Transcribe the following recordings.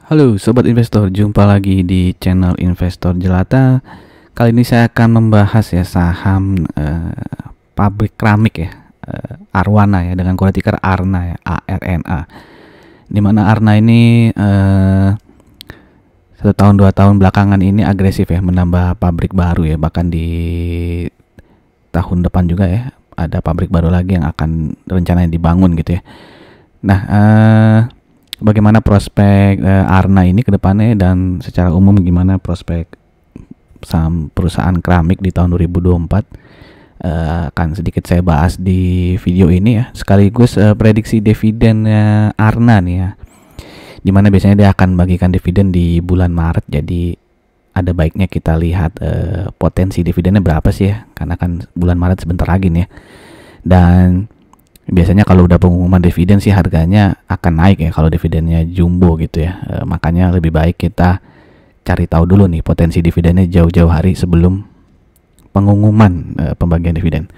Halo Sobat Investor, jumpa lagi di channel Investor Jelata. Kali ini saya akan membahas ya saham pabrik keramik ya, Arwana ya, dengan kode ticker ARNA ya, ARNA. Dimana ARNA ini 1 tahun 2 tahun belakangan ini agresif ya, menambah pabrik baru ya, bahkan di tahun depan juga ya ada pabrik baru lagi yang akan rencananya dibangun gitu ya. Nah, bagaimana prospek ARNA ini ke depannya dan secara umum gimana prospek saham perusahaan keramik di tahun 2024 akan sedikit saya bahas di video ini ya, sekaligus prediksi dividennya ARNA nih ya, dimana biasanya dia akan bagikan dividen di bulan Maret. Jadi ada baiknya kita lihat potensi dividennya berapa sih ya, karena kan bulan Maret sebentar lagi nih ya. Dan biasanya kalau udah pengumuman dividen sih harganya akan naik ya kalau dividennya jumbo gitu ya. Makanya lebih baik kita cari tahu dulu nih potensi dividennya jauh-jauh hari sebelum pengumuman pembagian dividen.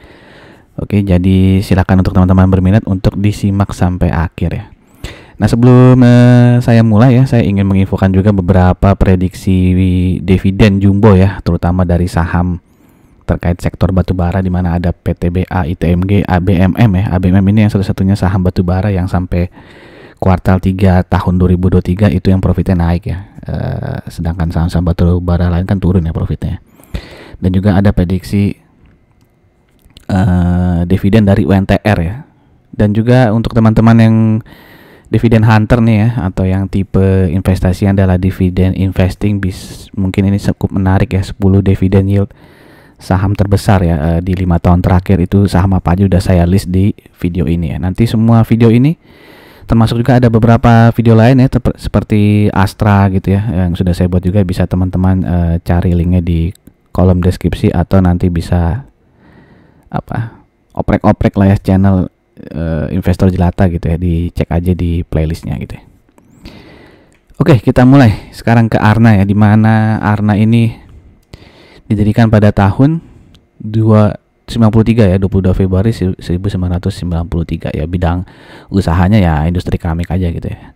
Oke, jadi silakan untuk teman-teman berminat untuk disimak sampai akhir ya. Nah, sebelum saya mulai ya, saya ingin menginfokan juga beberapa prediksi dividen jumbo ya, terutama dari saham terkait sektor batubara, di mana ada PTBA, ITMG, ABMM ya. ABMM ini yang satu-satunya saham batubara yang sampai kuartal 3 tahun 2023 itu yang profitnya naik ya. Sedangkan saham-saham batubara lain kan turun ya profitnya. Dan juga ada prediksi dividen dari UNTR ya. Dan juga untuk teman-teman yang dividen hunter nih ya, atau yang tipe investasi adalah dividen investing, mungkin ini cukup menarik ya. 10 dividen yield saham terbesar ya di 5 tahun terakhir, itu saham apa aja udah saya list di video ini ya. Nanti semua video ini termasuk juga ada beberapa video lain ya, seperti Astra gitu ya, yang sudah saya buat juga, bisa teman-teman cari linknya di kolom deskripsi, atau nanti bisa oprek-oprek lah ya channel Investor Jelata gitu ya, dicek aja di playlistnya gitu ya. Oke, kita mulai sekarang ke ARNA ya, dimana ARNA ini didirikan pada tahun 1993 ya, 22 Februari 1993 ya. Bidang usahanya ya industri keramik aja gitu ya.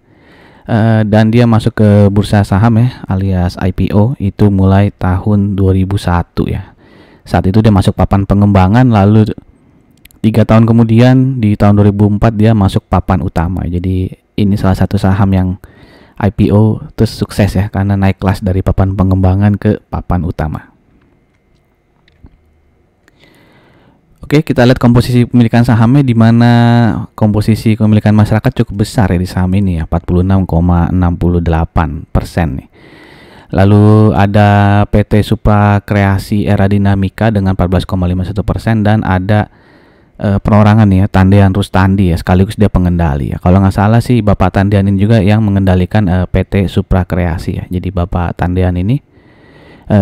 Dan dia masuk ke bursa saham ya, alias IPO itu mulai tahun 2001 ya. Saat itu dia masuk papan pengembangan, lalu 3 tahun kemudian di tahun 2004 dia masuk papan utama. Jadi ini salah satu saham yang IPO terus sukses ya, karena naik kelas dari papan pengembangan ke papan utama. Oke, kita lihat komposisi pemilikan sahamnya, di mana komposisi kepemilikan masyarakat cukup besar ya di saham ini ya, 46,68% nih. Lalu ada PT Supra Kreasi Era Dinamika dengan 14,51%, dan ada perorangan ya, Tandean Rustandi ya, sekaligus dia pengendali ya. Kalau nggak salah sih Bapak Tandean ini juga yang mengendalikan PT Supra Kreasi ya. Jadi Bapak Tandean ini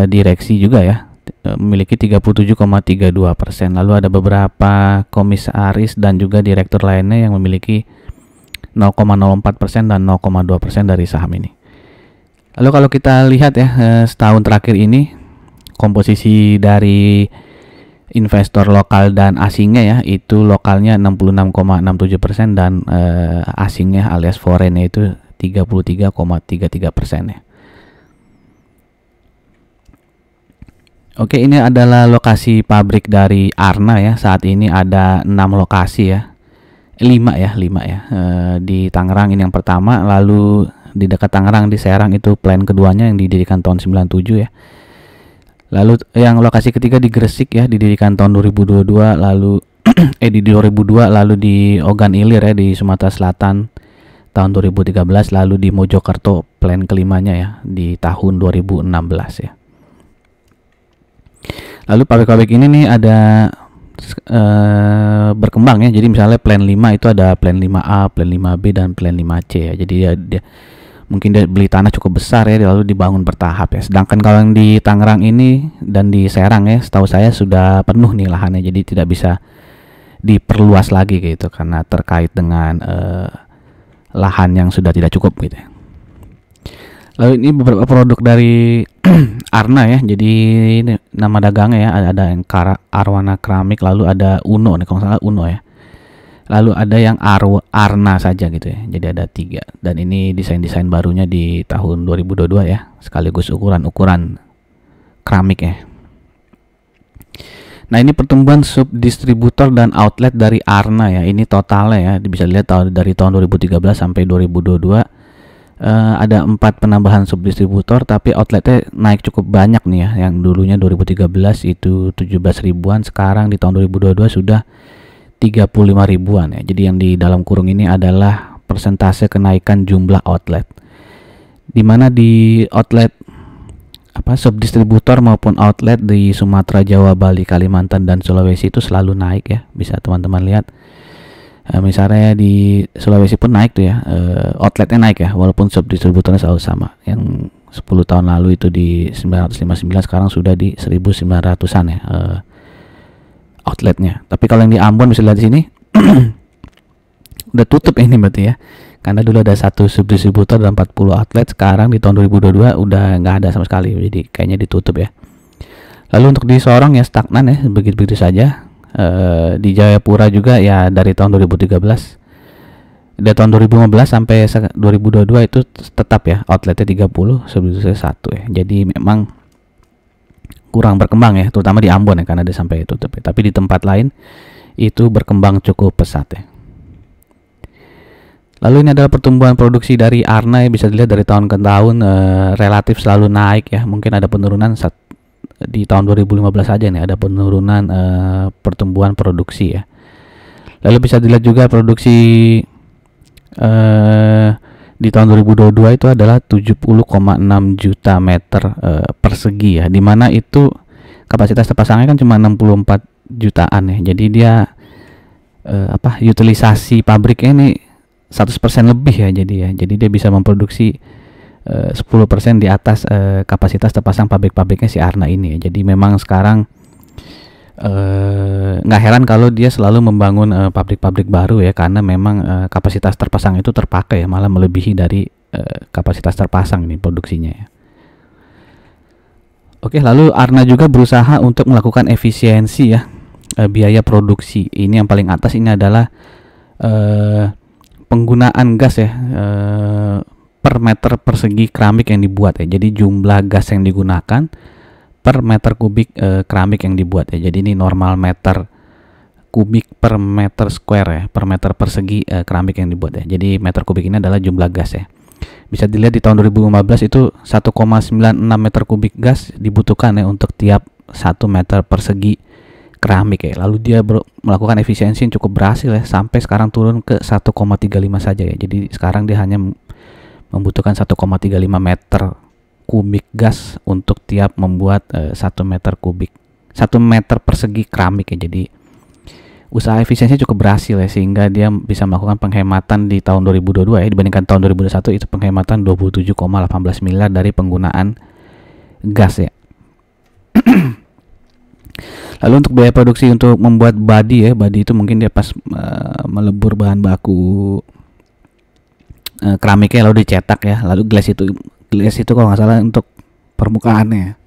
direksi juga ya, memiliki 37,32%. Lalu ada beberapa komisaris dan juga direktur lainnya yang memiliki 0,04% dan 0,2% dari saham ini. Lalu kalau kita lihat ya, setahun terakhir ini komposisi dari investor lokal dan asingnya ya, itu lokalnya 66,67% dan asingnya alias foreignnya itu 33,33% ya. Oke, ini adalah lokasi pabrik dari ARNA ya. Saat ini ada 6 lokasi ya, 5 ya, di Tangerang ini yang pertama, lalu di dekat Tangerang di Serang itu plan keduanya yang didirikan tahun 97 ya. Lalu yang lokasi ketiga di Gresik ya, didirikan tahun 2022, lalu di 2002, lalu di Ogan Ilir ya di Sumatera Selatan tahun 2013, lalu di Mojokerto plan kelimanya ya di tahun 2016 ya. Lalu pabrik-pabrik ini nih ada berkembang ya. Jadi misalnya plan 5 itu ada plan 5A, plan 5B, dan plan 5C ya. Jadi dia mungkin dia beli tanah cukup besar ya, lalu dibangun bertahap ya. Sedangkan kalau yang di Tangerang ini dan di Serang ya, setahu saya sudah penuh nih lahannya, jadi tidak bisa diperluas lagi gitu, karena terkait dengan lahan yang sudah tidak cukup gitu ya. Lalu ini beberapa produk dari ARNA ya. Jadi ini nama dagangnya ya, ada yang Arwana Keramik, lalu ada Uno nih, kalau nggak salah Uno ya. Lalu ada yang Arna saja gitu ya. Jadi ada 3. Dan ini desain-desain barunya di tahun 2022 ya. Sekaligus ukuran-ukuran keramik ya. Nah, ini pertumbuhan subdistributor dan outlet dari Arna ya. Ini totalnya ya. Bisa dilihat dari tahun 2013 sampai 2022 ada 4 penambahan subdistributor, tapi outletnya naik cukup banyak nih ya. Yang dulunya 2013 itu 17 ribuan, sekarang di tahun 2022 sudah 35 ribuan ya. Jadi yang di dalam kurung ini adalah persentase kenaikan jumlah outlet. Dimana di outlet subdistributor maupun outlet di Sumatera, Jawa, Bali, Kalimantan dan Sulawesi itu selalu naik ya. Bisa teman-teman lihat. Misalnya di Sulawesi pun naik tuh ya, outletnya naik ya, walaupun subdistributornya selalu sama. Yang 10 tahun lalu itu di 959, sekarang sudah di 1900-an ya outletnya. Tapi kalau yang di Ambon bisa lihat di sini udah tutup ini berarti ya, karena dulu ada 1 subdistributor dan 40 outlet, sekarang di tahun 2022 udah nggak ada sama sekali, jadi kayaknya ditutup ya. Lalu untuk di Sorong ya stagnan ya, begitu-begitu saja. Di Jayapura juga ya dari tahun 2013, dari tahun 2015 sampai 2022 itu tetap ya outletnya 30, subdistributornya 1 ya. Jadi memang kurang berkembang ya, terutama di Ambon ya, karena ada sampai tutup ya. Tapi di tempat lain itu berkembang cukup pesat ya. Lalu ini adalah pertumbuhan produksi dari Arna ya, bisa dilihat dari tahun ke tahun relatif selalu naik ya. Mungkin ada penurunan di tahun 2015 saja nih, ada penurunan pertumbuhan produksi ya. Lalu bisa dilihat juga produksi di tahun 2022 itu adalah 70,6 juta meter persegi ya, dimana itu kapasitas terpasangnya kan cuma 64 jutaan ya. Jadi dia utilisasi pabriknya ini 100% lebih ya. Jadi dia bisa memproduksi 10% di atas kapasitas terpasang pabrik-pabriknya si Arna ini ya. Jadi memang sekarang nggak heran kalau dia selalu membangun pabrik-pabrik baru ya, karena memang kapasitas terpasang itu terpakai ya, malah melebihi dari kapasitas terpasang ini produksinya ya. Oke, lalu Arna juga berusaha untuk melakukan efisiensi ya, biaya produksi. Ini yang paling atas ini adalah penggunaan gas ya, per meter persegi keramik yang dibuat ya. Jadi jumlah gas yang digunakan per meter kubik keramik yang dibuat ya. Jadi ini normal meter kubik per meter square ya, per meter persegi keramik yang dibuat ya. Jadi meter kubik ini adalah jumlah gas ya. Bisa dilihat di tahun 2015 itu 1,96 meter kubik gas dibutuhkan ya untuk tiap 1 meter persegi keramik ya. Lalu dia melakukan efisiensi yang cukup berhasil ya, sampai sekarang turun ke 1,35 saja ya. Jadi sekarang dia hanya membutuhkan 1,35 meter kubik gas untuk tiap membuat 1 meter kubik, 1 meter persegi keramik ya. Jadi usaha efisiensi cukup berhasil ya, sehingga dia bisa melakukan penghematan di tahun 2022 ya, dibandingkan tahun 2021 itu penghematan 27,18 miliar dari penggunaan gas ya. Lalu untuk biaya produksi untuk membuat body ya, body itu mungkin dia pas melebur bahan baku keramiknya lalu dicetak ya, lalu glass itu kalau nggak salah untuk permukaannya.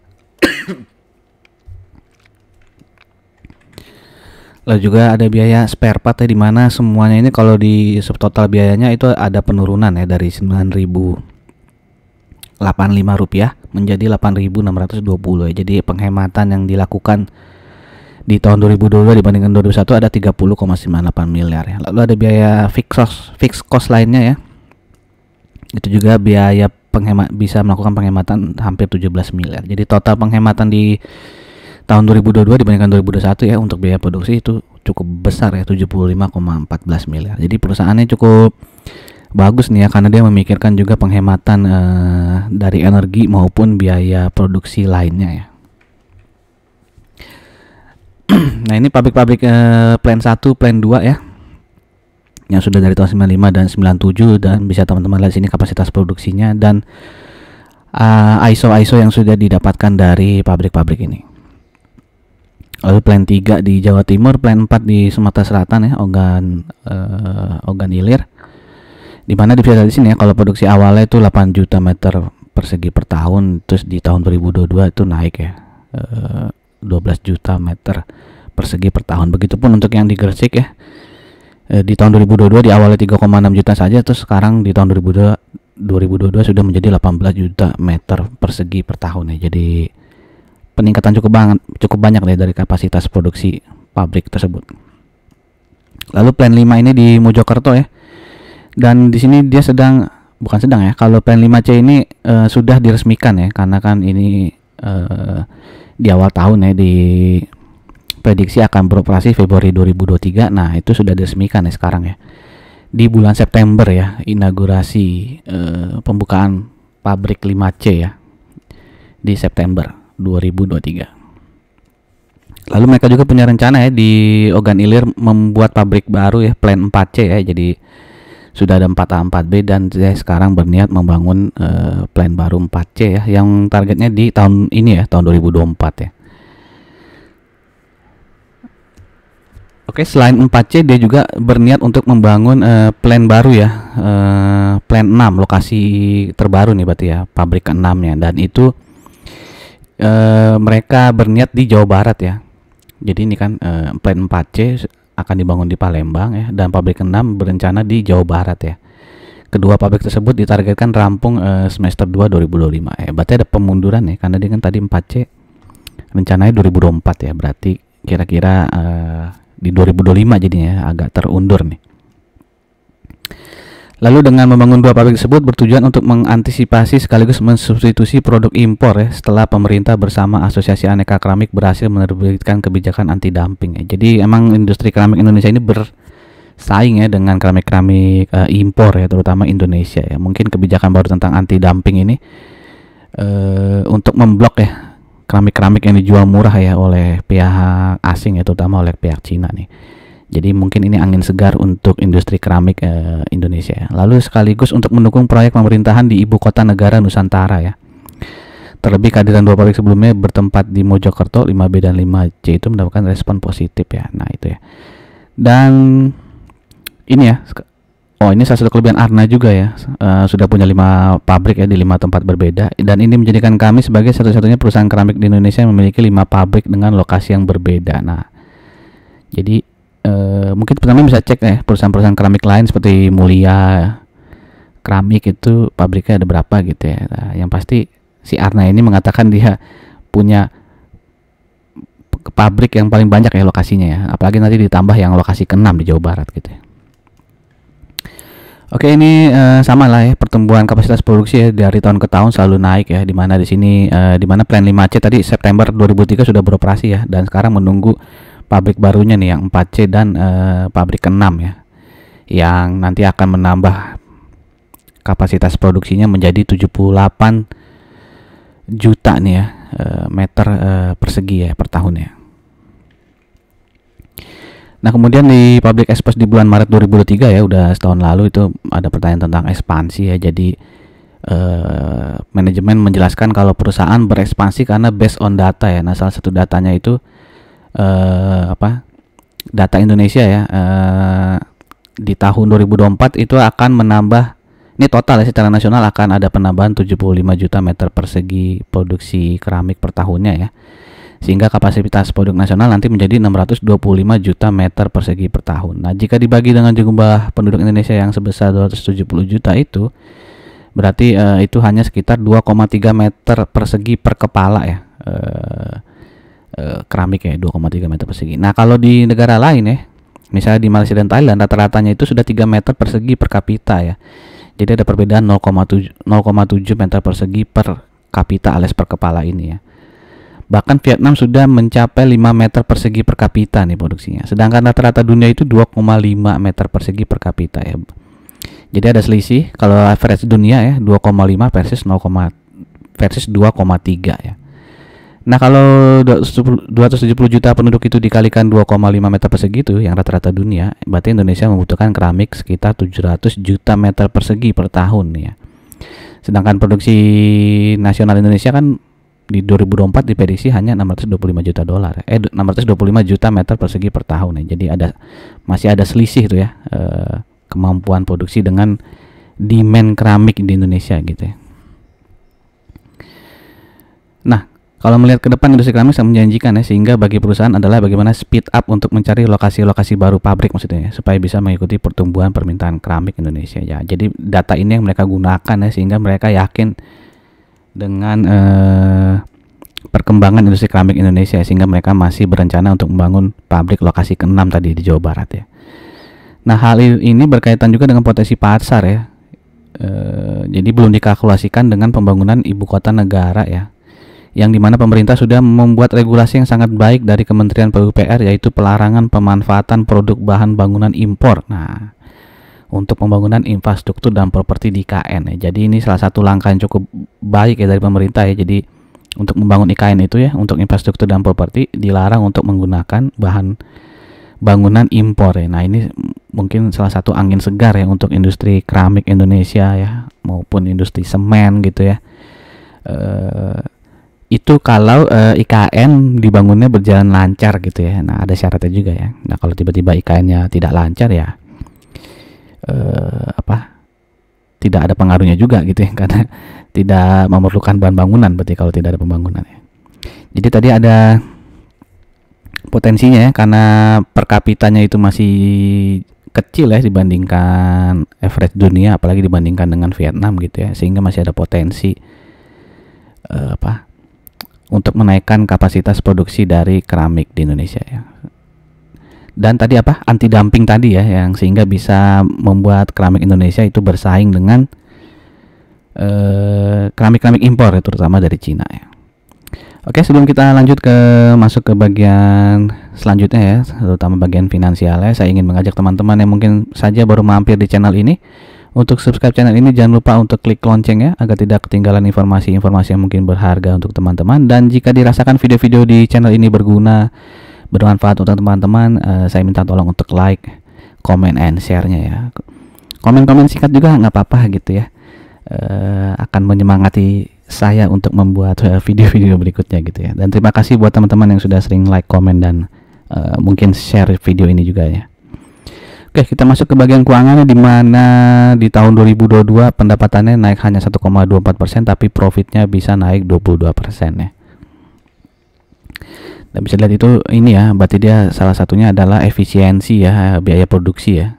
Lalu juga ada biaya spare part ya, dimana semuanya ini kalau di subtotal biayanya itu ada penurunan ya, dari 9.085 rupiah menjadi 8.620 ya. Jadi penghematan yang dilakukan di tahun 2022 dibandingkan 2021 ada 30,98 miliar ya. Lalu ada biaya fixed cost lainnya ya. Itu juga biaya bisa melakukan penghematan hampir 17 miliar. Jadi total penghematan di tahun 2022 dibandingkan 2021 ya untuk biaya produksi itu cukup besar ya, 75,14 miliar. Jadi perusahaannya cukup bagus nih ya, karena dia memikirkan juga penghematan dari energi maupun biaya produksi lainnya ya. Nah, ini pabrik-pabrik plan 1, plan 2 ya, yang sudah dari tahun 95 dan 97, dan bisa teman-teman lihat sini kapasitas produksinya dan ISO yang sudah didapatkan dari pabrik-pabrik ini. Lalu plan 3 di Jawa Timur, plan 4 di Sumatera Selatan ya, Ogan Ilir. Di mana bisa dari sini ya, kalau produksi awalnya itu 8 juta meter persegi per tahun, terus di tahun 2022 itu naik ya, 12 juta meter persegi per tahun. Begitupun untuk yang di Gresik ya, Di tahun 2022 di awalnya 3,6 juta saja, terus sekarang di tahun 2022 sudah menjadi 18 juta meter persegi per tahun ya. Jadi peningkatan cukup banyak deh dari kapasitas produksi pabrik tersebut. Lalu Plan 5 ini di Mojokerto ya. Dan di sini dia bukan sedang ya. Kalau Plan 5C ini sudah diresmikan ya, karena kan ini di awal tahun ya, diprediksi akan beroperasi Februari 2023. Nah, itu sudah diresmikan ya sekarang ya. Di bulan September ya, inaugurasi pembukaan pabrik 5C ya. Di September 2023. Lalu mereka juga punya rencana ya di Ogan Ilir membuat pabrik baru ya, Plan 4C ya. Jadi sudah ada 4A 4B dan saya sekarang berniat membangun plan baru 4C ya, yang targetnya di tahun ini ya, tahun 2024 ya. Oke, selain 4C dia juga berniat untuk membangun plan baru ya, plan 6, lokasi terbaru nih berarti ya, pabrik ke-6 ya, dan itu mereka berniat di Jawa Barat ya. Jadi ini kan plan 4C akan dibangun di Palembang ya, dan pabrik ke-6 berencana di Jawa Barat ya. Kedua pabrik tersebut ditargetkan rampung semester 2 2025 ya. Berarti ada pemunduran ya, karena dia kan tadi 4C rencananya 2024 ya. Berarti kira-kira di 2025 jadinya ya, agak terundur nih. Lalu dengan membangun dua pabrik tersebut bertujuan untuk mengantisipasi sekaligus mensubstitusi produk impor ya, setelah pemerintah bersama Asosiasi Aneka Keramik berhasil menerbitkan kebijakan anti dumping ya. Jadi emang industri keramik Indonesia ini bersaing ya dengan keramik-keramik impor ya, terutama Indonesia ya. Mungkin kebijakan baru tentang anti dumping ini untuk memblok ya keramik-keramik yang dijual murah ya oleh pihak asing ya, terutama oleh pihak Cina nih. Jadi mungkin ini angin segar untuk industri keramik Indonesia ya. Lalu sekaligus untuk mendukung proyek pemerintahan di ibu kota negara Nusantara ya. Terlebih kehadiran dua pabrik sebelumnya bertempat di Mojokerto 5B dan 5C itu mendapatkan respon positif ya. Nah itu ya. Dan ini ya, ini salah satu kelebihan Arna juga ya, sudah punya 5 pabrik ya di 5 tempat berbeda, dan ini menjadikan kami sebagai satu-satunya perusahaan keramik di Indonesia yang memiliki 5 pabrik dengan lokasi yang berbeda. Nah jadi mungkin pertama bisa cek ya perusahaan-perusahaan keramik lain seperti Mulia Keramik itu pabriknya ada berapa gitu ya. Nah, yang pasti si Arna ini mengatakan dia punya pabrik yang paling banyak ya lokasinya ya, apalagi nanti ditambah yang lokasi ke-6 di Jawa Barat gitu ya. Oke, ini sama lah ya, pertumbuhan kapasitas produksi ya dari tahun ke tahun selalu naik ya, dimana di sini dimana Plan 5C tadi September 2003 sudah beroperasi ya, dan sekarang menunggu pabrik barunya nih yang 4C dan pabrik ke-6 ya, yang nanti akan menambah kapasitas produksinya menjadi 78 juta nih ya meter persegi ya per tahun ya. Nah kemudian di pabrik Espos di bulan Maret 2023 ya, udah setahun lalu, itu ada pertanyaan tentang ekspansi ya. Jadi manajemen menjelaskan kalau perusahaan berekspansi karena based on data ya. Nah salah satu datanya itu data Indonesia ya, di tahun 2024 itu akan menambah, ini total ya secara nasional akan ada penambahan 75 juta meter persegi produksi keramik per tahunnya ya, sehingga kapasitas produk nasional nanti menjadi 625 juta meter persegi per tahun. Nah jika dibagi dengan jumlah penduduk Indonesia yang sebesar 270 juta itu berarti itu hanya sekitar 2,3 meter persegi per kepala ya, keramik ya, 2,3 meter persegi. Nah kalau di negara lain ya, misalnya di Malaysia dan Thailand, rata-ratanya itu sudah 3 meter persegi per kapita ya. Jadi ada perbedaan 0,7 meter persegi per kapita alias per kepala ini ya. Bahkan Vietnam sudah mencapai 5 meter persegi per kapita nih produksinya, sedangkan rata-rata dunia itu 2,5 meter persegi per kapita ya. Jadi ada selisih, kalau average dunia ya 2,5 versus 2,3 ya. Nah kalau 270 juta penduduk itu dikalikan 2,5 meter persegi itu yang rata-rata dunia, berarti Indonesia membutuhkan keramik sekitar 700 juta meter persegi per tahun ya. Sedangkan produksi nasional Indonesia kan di 2024 diprediksi hanya 625 juta dolar, 625 juta meter persegi per tahun ya. Jadi masih ada selisih itu ya, kemampuan produksi dengan demand keramik di Indonesia gitu ya. Nah Kalau melihat ke depan industri keramik sangat menjanjikan ya, sehingga bagi perusahaan adalah bagaimana speed up untuk mencari lokasi-lokasi baru pabrik maksudnya ya, supaya bisa mengikuti pertumbuhan permintaan keramik Indonesia ya. Jadi data ini yang mereka gunakan ya, sehingga mereka yakin dengan perkembangan industri keramik Indonesia, sehingga mereka masih berencana untuk membangun pabrik lokasi ke-6 tadi di Jawa Barat ya. Nah, hal ini berkaitan juga dengan potensi pasar ya. Jadi belum dikalkulasikan dengan pembangunan ibu kota negara ya, yang dimana pemerintah sudah membuat regulasi yang sangat baik dari Kementerian PUPR, yaitu pelarangan pemanfaatan produk bahan bangunan impor. Nah, untuk pembangunan infrastruktur dan properti di IKN ya. Jadi ini salah satu langkah yang cukup baik ya dari pemerintah ya. Jadi untuk membangun IKN itu ya, untuk infrastruktur dan properti dilarang untuk menggunakan bahan bangunan impor ya. Nah, ini mungkin salah satu angin segar ya untuk industri keramik Indonesia ya, maupun industri semen gitu ya. Itu kalau IKN dibangunnya berjalan lancar gitu ya. Nah, ada syaratnya juga ya. Nah, kalau tiba-tiba IKN-nya tidak lancar ya tidak ada pengaruhnya juga gitu ya, karena tidak memerlukan bahan bangunan berarti kalau tidak ada pembangunan ya. Jadi tadi ada potensinya ya, karena per kapitanya itu masih kecil ya dibandingkan average dunia, apalagi dibandingkan dengan Vietnam gitu ya, sehingga masih ada potensi untuk menaikkan kapasitas produksi dari keramik di Indonesia ya. Dan tadi anti dumping tadi ya, yang sehingga bisa membuat keramik Indonesia itu bersaing dengan keramik-keramik impor ya, terutama dari Cina ya. Oke, sebelum kita lanjut masuk ke bagian selanjutnya ya, terutama bagian finansial ya, saya ingin mengajak teman-teman yang mungkin saja baru mampir di channel ini untuk subscribe channel ini. Jangan lupa untuk klik lonceng ya, agar tidak ketinggalan informasi-informasi yang mungkin berharga untuk teman-teman. Dan jika dirasakan video-video di channel ini bermanfaat untuk teman-teman, saya minta tolong untuk like, comment, and share-nya ya. Komen-komen singkat juga nggak apa-apa gitu ya, akan menyemangati saya untuk membuat video-video berikutnya gitu ya. Dan terima kasih buat teman-teman yang sudah sering like, komen, dan mungkin share video ini juga ya. Oke, kita masuk ke bagian keuangannya, di mana di tahun 2022 pendapatannya naik hanya 1,24%, tapi profitnya bisa naik 22% ya. Dan bisa lihat itu ini ya, berarti dia salah satunya adalah efisiensi ya, biaya produksi ya,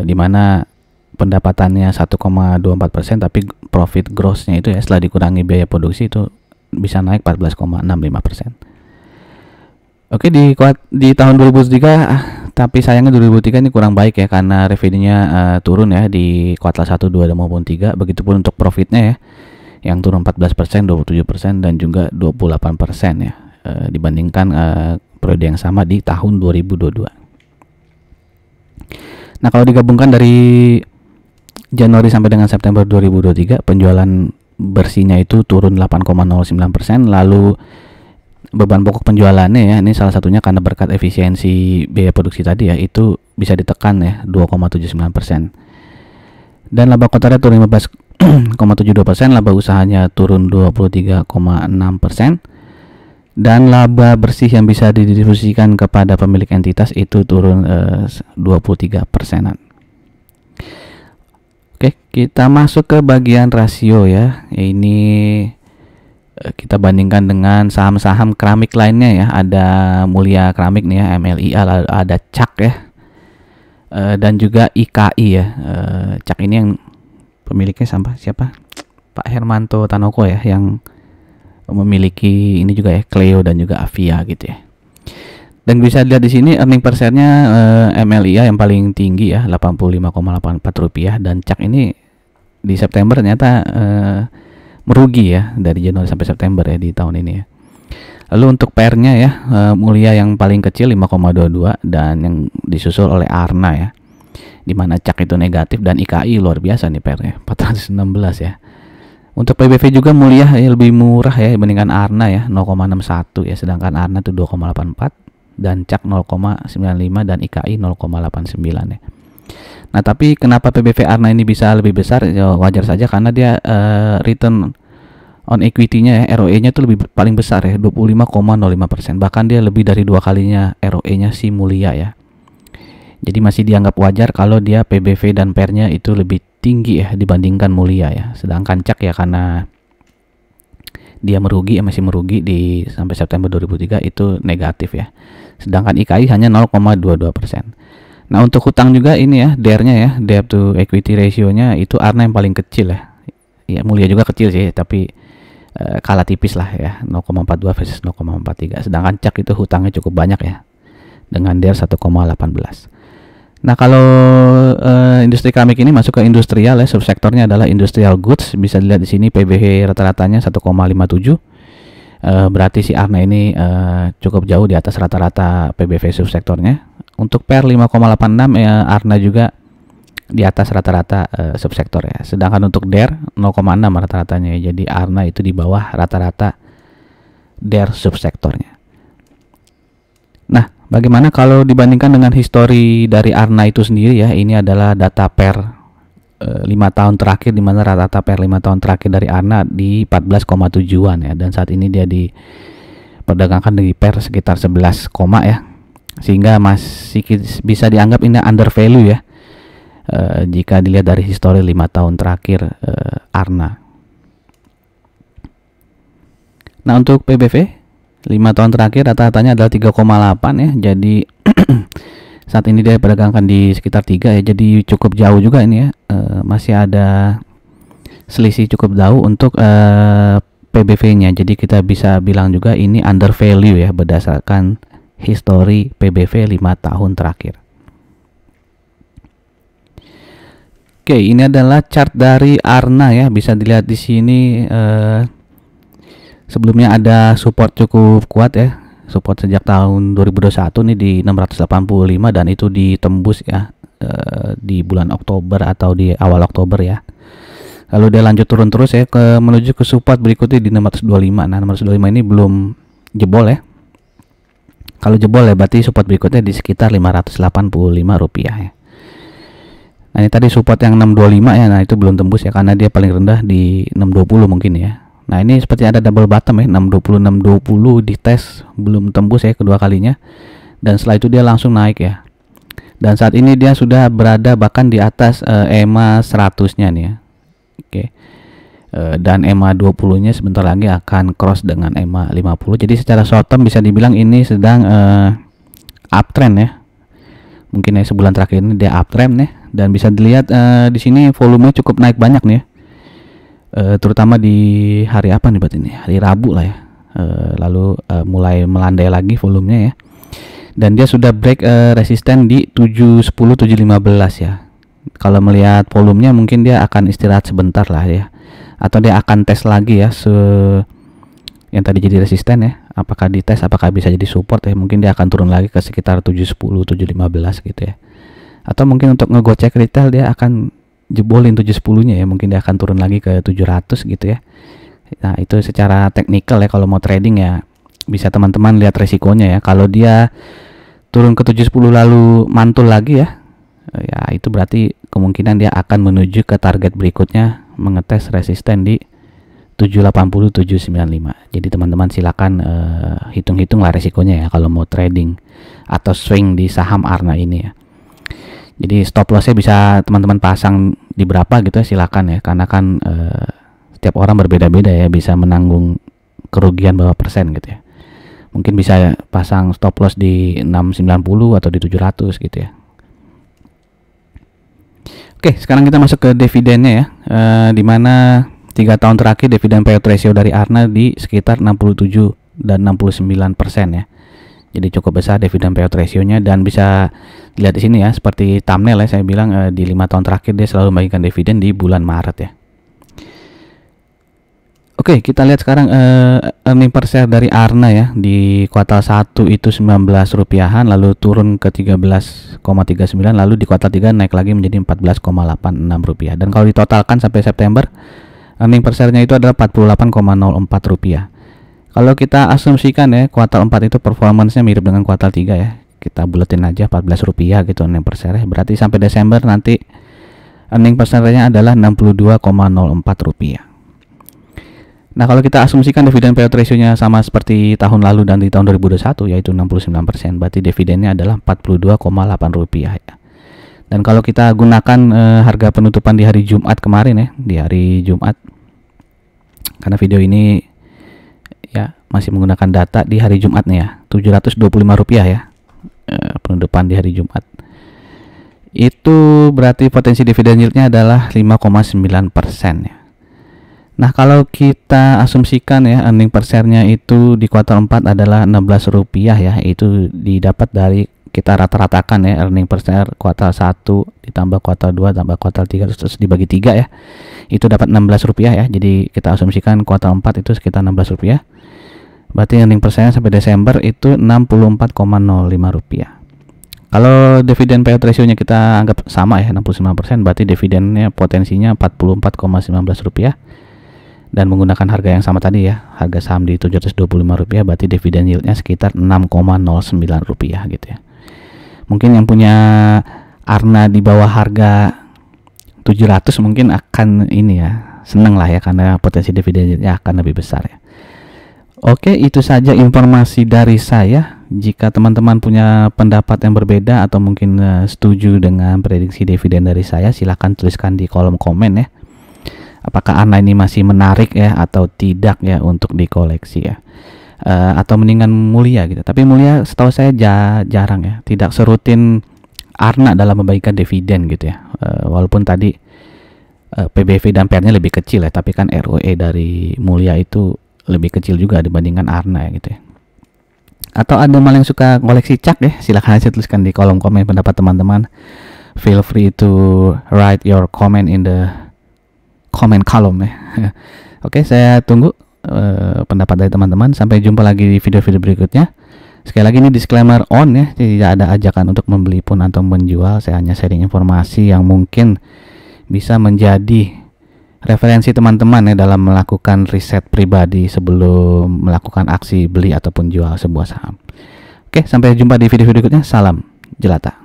dimana pendapatannya 1,24%, tapi profit grossnya itu ya, setelah dikurangi biaya produksi itu bisa naik 14,65%. Oke, di tahun 2003 tapi sayangnya 2003 ini kurang baik ya, karena revenue-nya turun ya di kuartal 1, 2 maupun 3. Begitupun untuk profitnya ya, yang turun 14%, 27%, dan juga 28% ya, dibandingkan periode yang sama di tahun 2022. Nah, kalau digabungkan dari Januari sampai dengan September 2023, penjualan bersihnya itu turun 8,09%. Lalu beban pokok penjualannya ya, ini salah satunya karena berkat efisiensi biaya produksi tadi ya, itu bisa ditekan ya 2,79%. Dan laba kotornya turun 15,72%, laba usahanya turun 23,6%. Dan laba bersih yang bisa didistribusikan kepada pemilik entitas itu turun 23%. Oke, kita masuk ke bagian rasio ya. Ini kita bandingkan dengan saham-saham keramik lainnya ya. Ada Mulia Keramik nih ya, MLIA, ada CAK ya, dan juga IKI ya. CAK ini yang pemiliknya siapa? Pak Hermanto Tanoko ya, yang memiliki ini juga ya, Cleo dan juga Avia gitu ya. Dan bisa dilihat di sini earning per share-nya MLIA yang paling tinggi ya, Rp85,84, dan CAK ini di September ternyata merugi ya, dari Januari sampai September ya di tahun ini ya. Lalu untuk PR-nya ya, Mulia yang paling kecil 5,22, dan yang disusul oleh Arna ya, dimana CAK itu negatif, dan IKI luar biasa nih PR-nya 416 ya. Untuk PBV juga Mulia ya lebih murah ya dibandingkan Arna ya, 0,61 ya, sedangkan Arna itu 2,84, dan CAK 0,95, dan IKI 0,89 ya. Nah, tapi kenapa PBV Arna ini bisa lebih besar? Ya, wajar saja karena dia return on equity-nya ya, ROE-nya itu paling besar ya, 25,05%. Bahkan dia lebih dari 2 kalinya ROE-nya si Mulia ya. Jadi masih dianggap wajar kalau dia PBV dan PER-nya itu lebih tinggi ya dibandingkan Mulia ya. Sedangkan CAK ya, karena dia merugi, masih merugi di sampai September 2003 itu negatif ya. Sedangkan IKI hanya 0,22%. Nah, untuk hutang juga ini ya, DER-nya ya, debt to equity ratio-nya itu Arna yang paling kecil ya. Ya, Mulia juga kecil sih, tapi kalah tipis lah ya, 0,42 versus 0,43. Sedangkan CAC itu hutangnya cukup banyak ya, dengan DER 1,18. Nah, kalau industri keramik ini masuk ke industrial ya, subsektornya adalah industrial goods. Bisa dilihat di sini PBV rata-ratanya 1,57. Berarti si Arna ini cukup jauh di atas rata-rata PBV subsektornya. Untuk PER 5,86 ya, Arna juga di atas rata-rata subsektor ya. Sedangkan untuk DER 0,6 rata-ratanya ya. Jadi Arna itu di bawah rata-rata DER subsektornya. Nah, bagaimana kalau dibandingkan dengan histori dari Arna itu sendiri ya? Ini adalah data per 5 tahun terakhir, di mana rata-rata per 5 tahun terakhir dari Arna di 14,7an ya, dan saat ini dia diperdagangkan di per sekitar 11, ya, sehingga masih bisa dianggap ini under value ya, jika dilihat dari histori 5 tahun terakhir Arna. Nah, untuk PBV 5 tahun terakhir rata-ratanya adalah 3,8 ya. Jadi saat ini dia diperdagangkan di sekitar 3 ya. Jadi cukup jauh juga ini ya. Masih ada selisih cukup jauh untuk PBV-nya. Jadi kita bisa bilang juga ini under value ya, berdasarkan histori PBV 5 tahun terakhir. Oke, ini adalah chart dari Arna ya. Bisa dilihat di sini sebelumnya ada support cukup kuat ya, support sejak tahun 2021 nih di 685, dan itu ditembus ya di bulan Oktober atau di awal Oktober ya. Lalu dia lanjut turun terus ya menuju ke support berikutnya di 625. Nah, 625 ini belum jebol ya. Kalau jebol ya berarti support berikutnya di sekitar 585 rupiah ya. Nah, ini tadi support yang 625 ya. Nah, itu belum tembus ya, karena dia paling rendah di 620 mungkin ya. Nah, ini seperti ada double bottom ya, 620 dites, belum tembus ya kedua kalinya, dan setelah itu dia langsung naik ya. Dan saat ini dia sudah berada bahkan di atas EMA 100-nya nih ya. Oke. Dan EMA 20-nya sebentar lagi akan cross dengan EMA 50. Jadi secara short term bisa dibilang ini sedang uptrend ya. Mungkin ya sebulan terakhir ini dia uptrend ya, dan bisa dilihat di sini volumenya cukup naik banyak nih ya. Terutama di hari apa nih berarti ini, hari Rabu lah ya, lalu mulai melandai lagi volumenya ya, dan dia sudah break resisten di 710 715 ya. Kalau melihat volumenya mungkin dia akan istirahat sebentar lah ya, atau dia akan tes lagi ya yang tadi jadi resisten ya, apakah dites apakah bisa jadi support ya, mungkin dia akan turun lagi ke sekitar 710 715 gitu ya, atau mungkin untuk ngegocek retail dia akan jebolin 710-nya ya, mungkin dia akan turun lagi ke 700 gitu ya. Nah, itu secara teknikal ya, kalau mau trading ya bisa teman-teman lihat resikonya ya. Kalau dia turun ke 710 lalu mantul lagi ya, ya itu berarti kemungkinan dia akan menuju ke target berikutnya, mengetes resisten di 780 795. Jadi teman-teman silakan hitung-hitung lah resikonya ya kalau mau trading atau swing di saham Arna ini ya. Jadi stop lossnya bisa teman-teman pasang di berapa gitu ya, silakan ya, karena kan setiap orang berbeda-beda ya, bisa menanggung kerugian berapa persen gitu ya. Mungkin bisa pasang stop loss di 690 atau di 700 gitu ya. Oke, sekarang kita masuk ke dividennya ya, dimana 3 tahun terakhir dividen payout ratio dari Arna di sekitar 67 dan 69% ya. Jadi cukup besar dividen payout ratio-nya, dan bisa dilihat di sini ya, seperti thumbnail ya, saya bilang di 5 tahun terakhir dia selalu membagikan dividen di bulan Maret ya. Oke, kita lihat sekarang earning per share dari Arna ya. Di kuartal 1 itu 19 rupiahan, lalu turun ke 13,39, lalu di kuartal 3 naik lagi menjadi 14,86 rupiah. Dan kalau ditotalkan sampai September, earning per share-nya itu adalah 48,04 rupiah. Kalau kita asumsikan ya, kuartal 4 itu performance-nya mirip dengan kuartal 3 ya. Kita buletin aja 14 rupiah gitu earning per share. Berarti sampai Desember nanti earning per share-nya adalah 62,04 rupiah. Nah, kalau kita asumsikan dividen payout ratio-nya sama seperti tahun lalu dan di tahun 2021 yaitu 69%, berarti dividennya adalah 42,8 rupiah ya. Dan kalau kita gunakan harga penutupan di hari Jumat kemarin ya, di hari Jumat, karena video ini ya, masih menggunakan data di hari Jumat nih ya, Rp725 ya, penutupan di hari Jumat. Itu berarti potensi dividen yieldnya adalah 5,9% ya. Nah, kalau kita asumsikan ya earning per share-nya itu di kuartal 4 adalah Rp16 ya, itu didapat dari kita rata-ratakan ya earning per share kuartal 1 ditambah kuartal 2 tambah kuartal 3 terus dibagi 3 ya. Itu dapat Rp16 ya. Jadi kita asumsikan kuartal 4 itu sekitar Rp16. Berarti earning per share sampai Desember itu Rp64,05. Kalau dividen payout ratio-nya kita anggap sama ya 69%, berarti dividennya potensinya Rp44,19 dan menggunakan harga yang sama tadi ya, harga saham di Rp725, berarti dividen yieldnya sekitar Rp6,09 gitu ya. Mungkin yang punya Arna di bawah harga 700 mungkin akan ini ya, seneng lah ya, karena potensi dividen yieldnya akan lebih besar ya. Oke, itu saja informasi dari saya. Jika teman-teman punya pendapat yang berbeda atau mungkin setuju dengan prediksi dividen dari saya, silahkan tuliskan di kolom komen ya. Apakah Arna ini masih menarik ya atau tidak ya untuk dikoleksi ya, atau mendingan Mulia gitu. Tapi Mulia setahu saya jarang ya, tidak serutin Arna dalam membagikan dividen gitu ya. Walaupun tadi PBV dan PR-nya lebih kecil ya, tapi kan ROE dari Mulia itu lebih kecil juga dibandingkan Arna ya gitu ya. Atau ada malah yang suka koleksi cak ya, silahkan aja tuliskan di kolom komen pendapat teman-teman. Feel free to write your comment in the comment column ya. Oke, saya tunggu pendapat dari teman-teman. Sampai jumpa lagi di video-video berikutnya. Sekali lagi ini disclaimer on ya, tidak ada ajakan untuk membeli pun atau menjual. Saya hanya sharing informasi yang mungkin bisa menjadi referensi teman-teman ya dalam melakukan riset pribadi sebelum melakukan aksi beli ataupun jual sebuah saham. Oke, sampai jumpa di video berikutnya. Salam jelata.